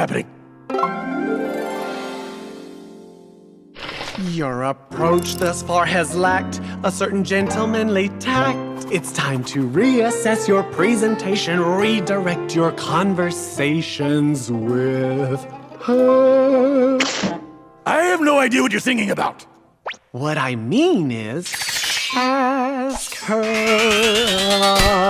happening? Your approach thus far has lacked a certain gentlemanly tact. It's time to reassess your presentation, redirect your conversations with her. I have no idea what you're singing about. What I mean is, ask her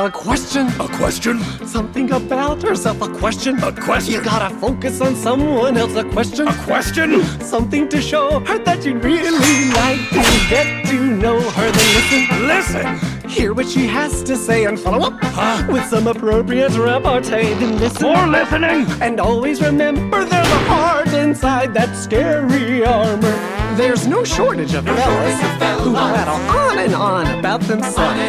a question. A question? Something about herself, a question. A question? You gotta focus on someone else, a question. A question? Something to show her that you'd really like to get to know her. Then Listen! hear what she has to say and follow up with some appropriate repartee. Then listen. More listening! And always remember there's a heart inside that scary armor. There's no shortage of fellas who rattle on and on about themselves.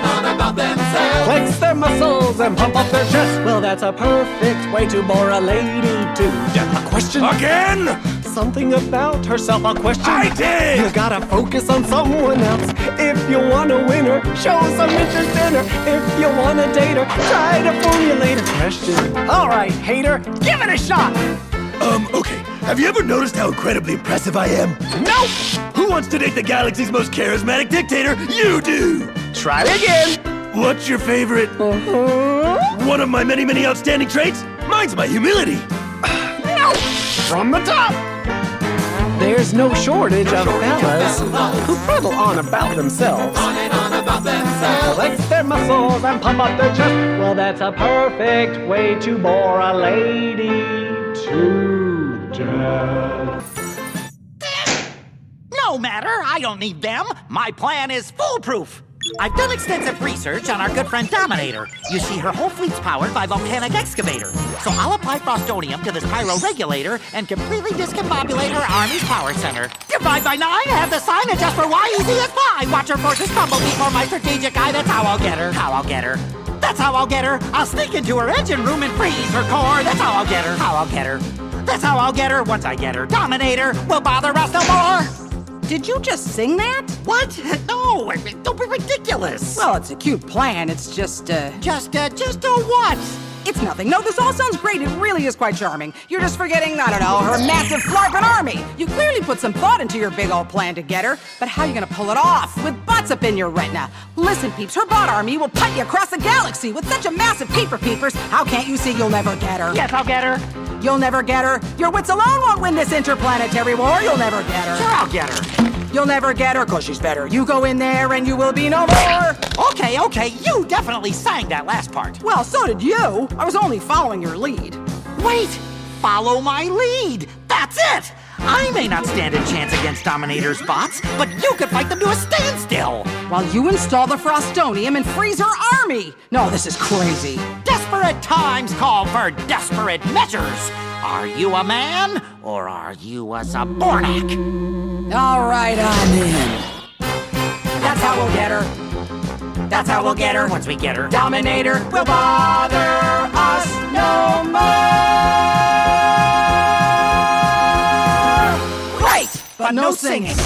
Flex their muscles and pump up their chest. Well, that's a perfect way to bore a lady to death. A question? Again? Something about herself, a question. I did! You gotta focus on someone else. If you wanna win her, show some interest in her. If you wanna date her, try to formulate a question. All right, hater, give it a shot. Okay. Have you ever noticed how incredibly impressive I am? Nope. Who wants to date the galaxy's most charismatic dictator? You do! Try again. What's your favorite? One of my many, many outstanding traits? Mine's my humility. No. From the top. There's no shortage of fellas who prattle on about themselves. Flex their muscles and pump up their chest. Well, that's a perfect way to bore a lady to death. No matter, I don't need them. My plan is foolproof. I've done extensive research on our good friend Dominator. You see, her whole fleet's powered by volcanic excavator. So I'll apply Frostonium to this pyro-regulator and completely discombobulate her army's power center. Divide by 9, have the sign adjust for Y easy as pie. Watch her forces crumble before my strategic eye. That's how I'll get her. How I'll get her. That's how I'll get her. I'll sneak into her engine room and freeze her core. That's how I'll get her. How I'll get her. That's how I'll get her. Once I get her, Dominator will bother us no more. Did you just sing that? What? No, don't be ridiculous. Well, it's a cute plan. It's just Just a what? It's nothing. No, this all sounds great. It really is quite charming. You're just forgetting, I don't know, her massive flarpin' army. You clearly put some thought into your big old plan to get her, but how are you gonna pull it off with bots up in your retina? Listen, peeps, her bot army will punt you across the galaxy with such a massive peepers. How can't you see you'll never get her? Yes, I'll get her. You'll never get her. Your wits alone won't win this interplanetary war. You'll never get her. Sure, I'll get her. You'll never get her, 'cause she's better. You go in there and you will be no more. Okay, you definitely sang that last part. Well, so did you. I was only following your lead. Wait, follow my lead. That's it. I may not stand a chance against Dominator's bots, but you could fight them to a standstill. While you install the Frostonium and freeze her army. No, this is crazy. Desperate times call for desperate measures. Are you a man, or are you a Zabornik? All right, I'm in. That's how we'll get her. That's how we'll get her once we get her. Dominator will bother us no more. Great, but no singing.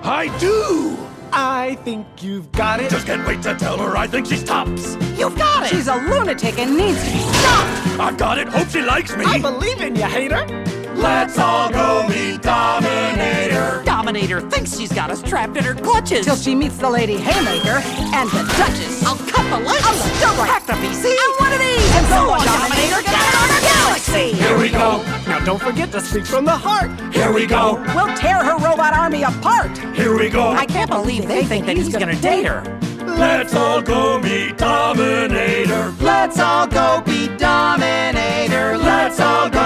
I do! I think you've got it. Just can't wait to tell her I think she's tops. You've got it. She's a lunatic and needs to be stopped. I've got it. Hope she likes me. I believe in you, hater. Let's all go meet Dominator. Dominator thinks she's got us trapped in her clutches. Till she meets the Lady Haymaker and the Duchess. I'll cut the legs. I'm the dough Hack the PC. I'm one of these. And so on, Dominator, get out of our galaxy. Here we go. Now don't forget to speak from the heart. Here we go. We'll tear her robot army apart. Here we go. I can't believe they think that he's gonna date her. Let's all go meet Dominator. Let's all go be Dominator. Let's all go